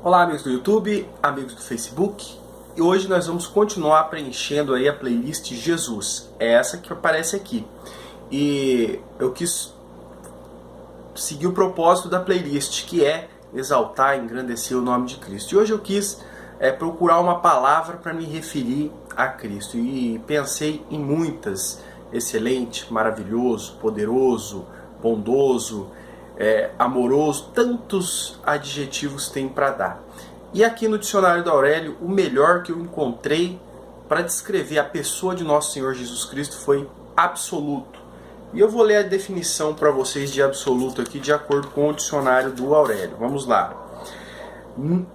Olá, amigos do YouTube, amigos do Facebook, e hoje nós vamos continuar preenchendo aí a playlist Jesus, é essa que aparece aqui. E eu quis seguir o propósito da playlist, que é exaltar e engrandecer o nome de Cristo. E hoje eu quis procurar uma palavra para me referir a Cristo, e pensei em muitas: excelente, maravilhoso, poderoso, bondoso, amoroso, tantos adjetivos tem para dar. E aqui no dicionário da Aurélio, o melhor que eu encontrei para descrever a pessoa de nosso Senhor Jesus Cristo foi absoluto. E eu vou ler a definição para vocês de absoluto aqui, de acordo com o dicionário do Aurélio. Vamos lá.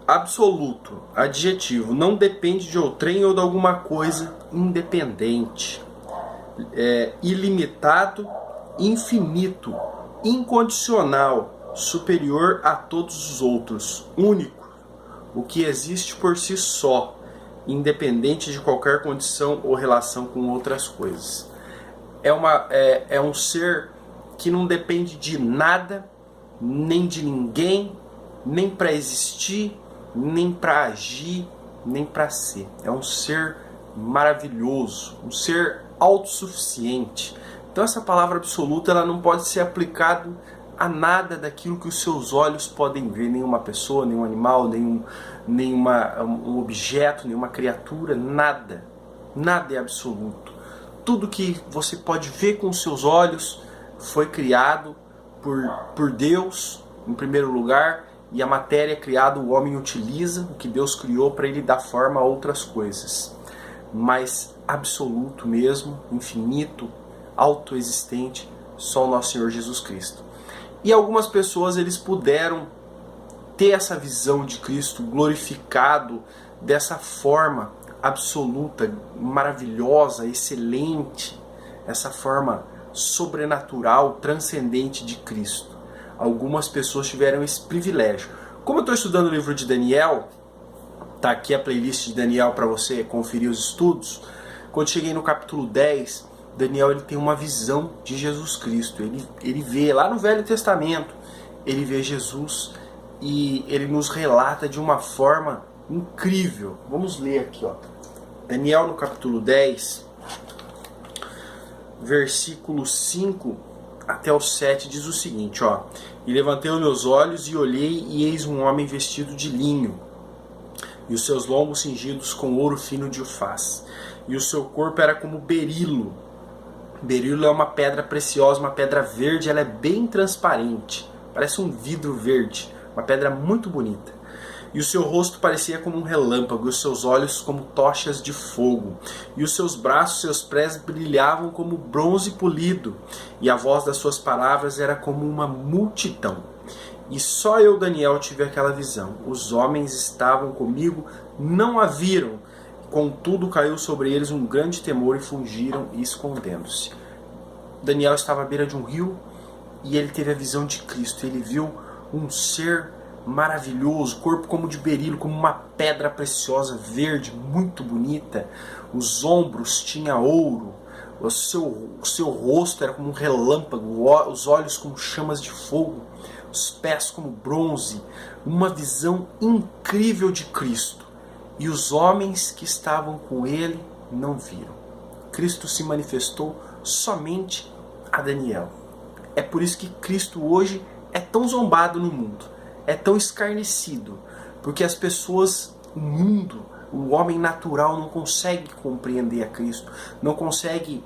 Absoluto, adjetivo, não depende de outrem ou de alguma coisa, independente, ilimitado, infinito, incondicional, superior a todos os outros, único, o que existe por si só, independente de qualquer condição ou relação com outras coisas. É um ser que não depende de nada, nem de ninguém, nem para existir, nem para agir, nem para ser. É um ser maravilhoso, um ser autossuficiente. Então essa palavra absoluta, ela não pode ser aplicada a nada daquilo que os seus olhos podem ver, nenhuma pessoa, nenhum animal, um objeto, nenhuma criatura, nada. Nada é absoluto. Tudo que você pode ver com os seus olhos foi criado por Deus, em primeiro lugar, e a matéria criada o homem utiliza, o que Deus criou para ele dar forma a outras coisas. Mas absoluto mesmo, infinito, autoexistente, só o nosso Senhor Jesus Cristo. E algumas pessoas, eles puderam ter essa visão de Cristo glorificado dessa forma absoluta, maravilhosa, excelente, essa forma sobrenatural, transcendente de Cristo. Algumas pessoas tiveram esse privilégio. Como eu estou estudando o livro de Daniel, tá aqui a playlist de Daniel para você conferir os estudos. Quando cheguei no capítulo 10, Daniel, ele tem uma visão de Jesus Cristo. Ele vê lá no Velho Testamento, ele vê Jesus e ele nos relata de uma forma incrível. Vamos ler aqui, ó. Daniel no capítulo 10, versículo 5 até o 7 diz o seguinte, ó: E levantei os meus olhos e olhei, e eis um homem vestido de linho, e os seus lombos cingidos com ouro fino de ufaz, e o seu corpo era como berilo. Berilo é uma pedra preciosa, uma pedra verde, ela é bem transparente, parece um vidro verde, uma pedra muito bonita. E o seu rosto parecia como um relâmpago, e os seus olhos como tochas de fogo. E os seus braços, seus pés brilhavam como bronze polido. E a voz das suas palavras era como uma multidão. E só eu, Daniel, tive aquela visão. Os homens estavam comigo, não a viram. Contudo, caiu sobre eles um grande temor e fugiram, escondendo-se. Daniel estava à beira de um rio e ele teve a visão de Cristo. Ele viu um ser maravilhoso, corpo como de berilo, como uma pedra preciosa, verde, muito bonita. Os ombros tinha ouro, o seu rosto era como um relâmpago, os olhos como chamas de fogo, os pés como bronze. Uma visão incrível de Cristo. E os homens que estavam com ele não viram. Cristo se manifestou somente a Daniel. É por isso que Cristo hoje é tão zombado no mundo, é tão escarnecido, porque as pessoas, o mundo, o homem natural não consegue compreender a Cristo, não consegue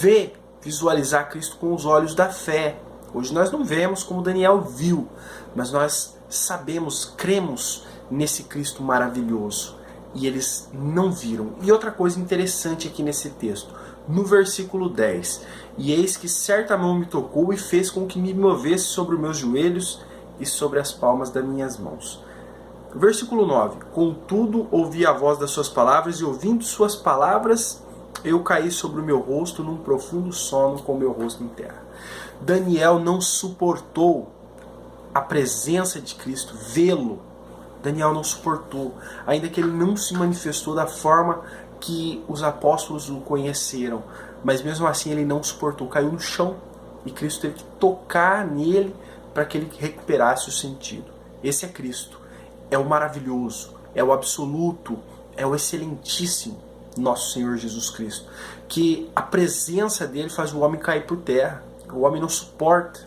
ver, visualizar Cristo com os olhos da fé. Hoje nós não vemos como Daniel viu, mas nós sabemos, cremos nesse Cristo maravilhoso. E eles não viram. E outra coisa interessante aqui nesse texto, no versículo 10: E eis que certa mão me tocou e fez com que me movesse sobre os meus joelhos e sobre as palmas das minhas mãos. Versículo 9: Contudo, ouvi a voz das suas palavras, e ouvindo suas palavras, eu caí sobre o meu rosto num profundo sono com o meu rosto em terra. Daniel não suportou a presença de Cristo, vê-lo. Daniel não suportou, ainda que ele não se manifestou da forma que os apóstolos o conheceram, mas mesmo assim ele não suportou, caiu no chão, e Cristo teve que tocar nele para que ele recuperasse o sentido. Esse é Cristo. é o maravilhoso, é o absoluto, é o excelentíssimo nosso Senhor Jesus Cristo. Que a presença dele faz o homem cair por terra. O homem não suporta.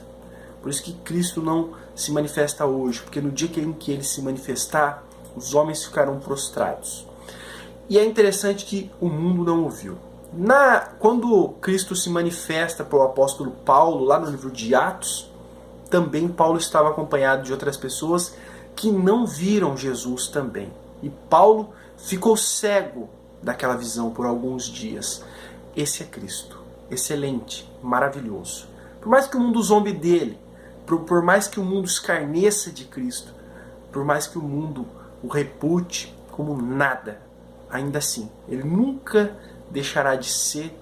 Por isso que Cristo não se manifesta hoje, porque no dia em que ele se manifestar, os homens ficarão prostrados. E é interessante que o mundo não ouviu. Quando Cristo se manifesta para o apóstolo Paulo, lá no livro de Atos, também Paulo estava acompanhado de outras pessoas que não viram Jesus também. E Paulo ficou cego daquela visão por alguns dias. Esse é Cristo, excelente, maravilhoso. Por mais que o mundo zombe dele, por mais que o mundo escarneça de Cristo, por mais que o mundo o repute como nada, ainda assim, ele nunca deixará de ser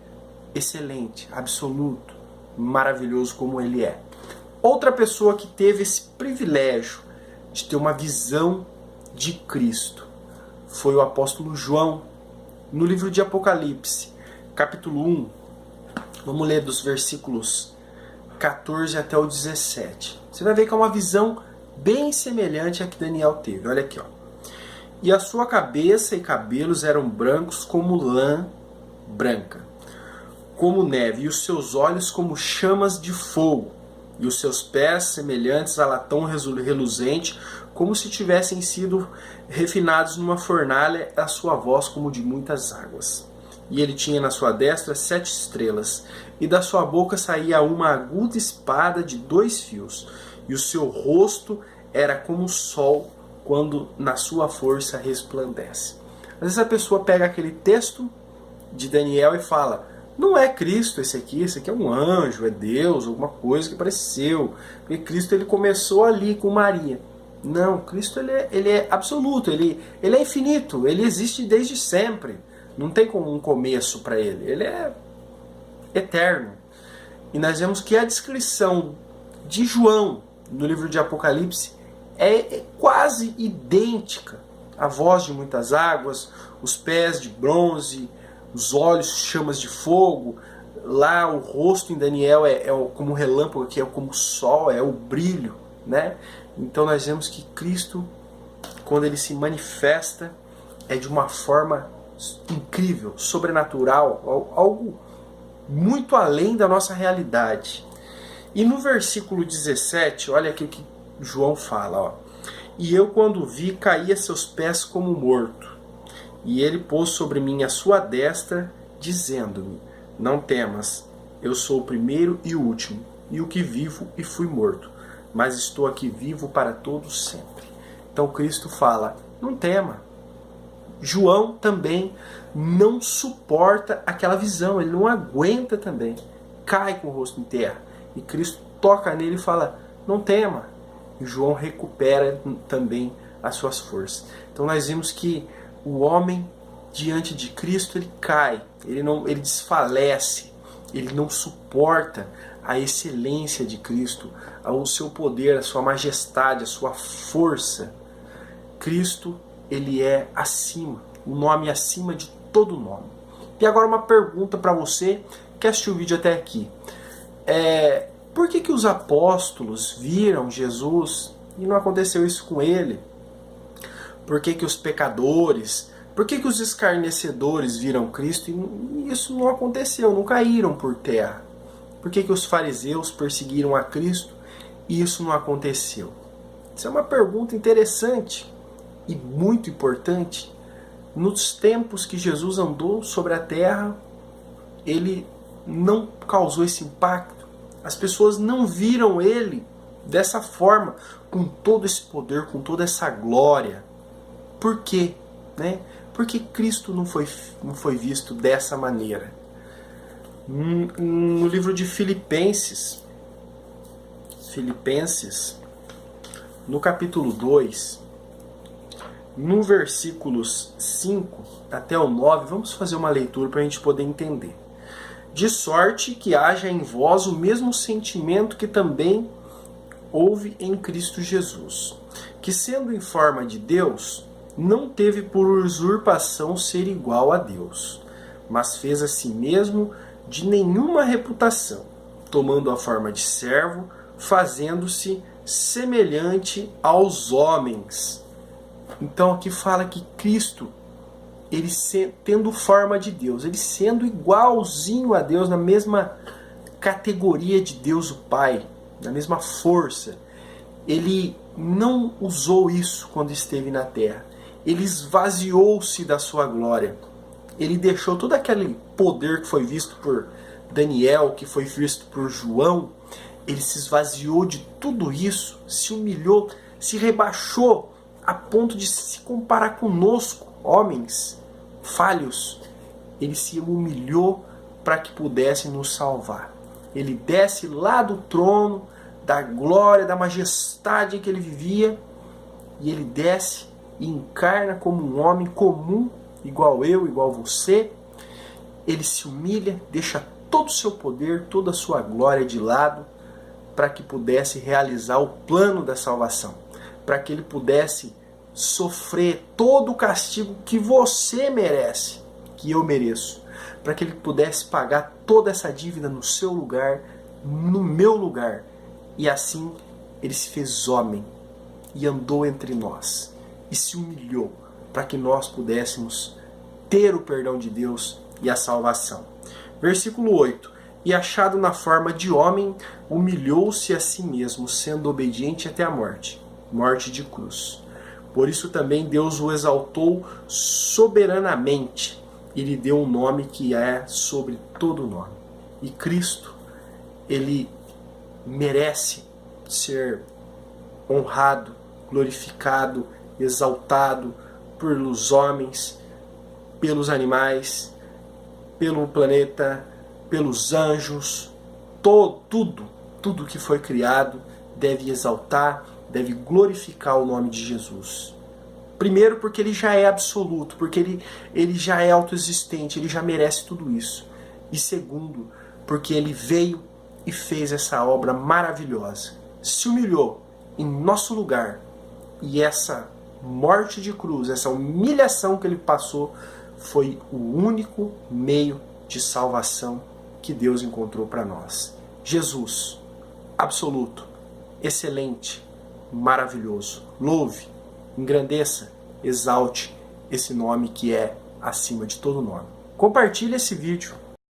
excelente, absoluto, maravilhoso como ele é. Outra pessoa que teve esse privilégio de ter uma visão de Cristo foi o apóstolo João. No livro de Apocalipse, capítulo 1, vamos ler dos versículos 14 até o 17. Você vai ver que é uma visão bem semelhante à que Daniel teve. Olha aqui, ó. E a sua cabeça e cabelos eram brancos como lã branca, como neve, e os seus olhos como chamas de fogo, e os seus pés semelhantes a latão reluzente, como se tivessem sido refinados numa fornalha, a sua voz como de muitas águas. E ele tinha na sua destra 7 estrelas, e da sua boca saía uma aguda espada de 2 fios, e o seu rosto era como o sol quando na sua força resplandece. Às vezes a pessoa pega aquele texto de Daniel e fala: não é Cristo esse aqui é um anjo, é Deus, alguma coisa que apareceu. Porque Cristo ele começou ali com Maria. Não, Cristo ele é absoluto, ele é infinito, ele existe desde sempre. Não tem como um começo para ele é eterno. E nós vemos que a descrição de João no livro de Apocalipse é quase idêntica. A voz de muitas águas, os pés de bronze, os olhos chamas de fogo. Lá o rosto em Daniel é como um relâmpago, que é como o sol, é o brilho, né? Então nós vemos que Cristo, quando ele se manifesta, é de uma forma incrível, sobrenatural, algo muito além da nossa realidade. E no versículo 17, olha aqui o que João fala, ó. E eu, quando vi, caí a seus pés como morto. E ele pôs sobre mim a sua destra, dizendo-me: não temas, eu sou o primeiro e o último, e o que vivo e fui morto, mas estou aqui vivo para todos sempre. Então Cristo fala: não tema. João também não suporta aquela visão, ele não aguenta também, cai com o rosto em terra. E Cristo toca nele e fala: não tema. E João recupera também as suas forças. Então nós vimos que o homem diante de Cristo ele cai, ele desfalece, ele não suporta a excelência de Cristo, o seu poder, a sua majestade, a sua força. Cristo ele é acima, o nome acima de todo nome. E agora uma pergunta para você que assistiu o vídeo até aqui. Por que os apóstolos viram Jesus e não aconteceu isso com ele? Por que os pecadores, por que os escarnecedores viram Cristo e isso não aconteceu, não caíram por terra? Por que os fariseus perseguiram a Cristo e isso não aconteceu? Isso é uma pergunta interessante e muito importante. Nos tempos que Jesus andou sobre a terra, ele não causou esse impacto. As pessoas não viram ele dessa forma, com todo esse poder, com toda essa glória. Por quê? Porque Cristo não foi visto dessa maneira. No livro de Filipenses, no capítulo 2, no versículos 5 até o 9, vamos fazer uma leitura para a gente poder entender. De sorte que haja em vós o mesmo sentimento que também houve em Cristo Jesus, que sendo em forma de Deus, não teve por usurpação ser igual a Deus, mas fez a si mesmo de nenhuma reputação, tomando a forma de servo, fazendo-se semelhante aos homens. Então aqui fala que Cristo, ele tendo forma de Deus, ele sendo igualzinho a Deus, na mesma categoria de Deus o Pai, na mesma força, ele não usou isso quando esteve na terra. Ele esvaziou-se da sua glória. Ele deixou todo aquele poder que foi visto por Daniel, que foi visto por João. Ele se esvaziou de tudo isso, se humilhou, se rebaixou a ponto de se comparar conosco, homens falhos. Ele se humilhou para que pudesse nos salvar. Ele desce lá do trono, da glória, da majestade em que ele vivia, e ele desce e encarna como um homem comum, igual eu, igual você. Ele se humilha, deixa todo o seu poder, toda a sua glória de lado, para que pudesse realizar o plano da salvação, para que ele pudesse sofrer todo o castigo que você merece, que eu mereço, para que ele pudesse pagar toda essa dívida no seu lugar, no meu lugar. E assim ele se fez homem e andou entre nós e se humilhou para que nós pudéssemos ter o perdão de Deus e a salvação. Versículo 8. E achado na forma de homem, humilhou-se a si mesmo, sendo obediente até a morte, morte de cruz. Por isso também Deus o exaltou soberanamente e lhe deu um nome que é sobre todo nome. E Cristo, ele merece ser honrado, glorificado, exaltado pelos homens, pelos animais, pelo planeta, pelos anjos. Tudo que foi criado deve exaltar, deve glorificar o nome de Jesus. Primeiro porque ele já é absoluto, porque ele já é autoexistente, ele já merece tudo isso. E segundo, porque ele veio e fez essa obra maravilhosa. Se humilhou em nosso lugar. E essa morte de cruz, essa humilhação que ele passou, foi o único meio de salvação que Deus encontrou para nós. Jesus, absoluto, excelente, maravilhoso. Louve, engrandeça, exalte esse nome que é acima de todo nome. Compartilhe esse vídeo.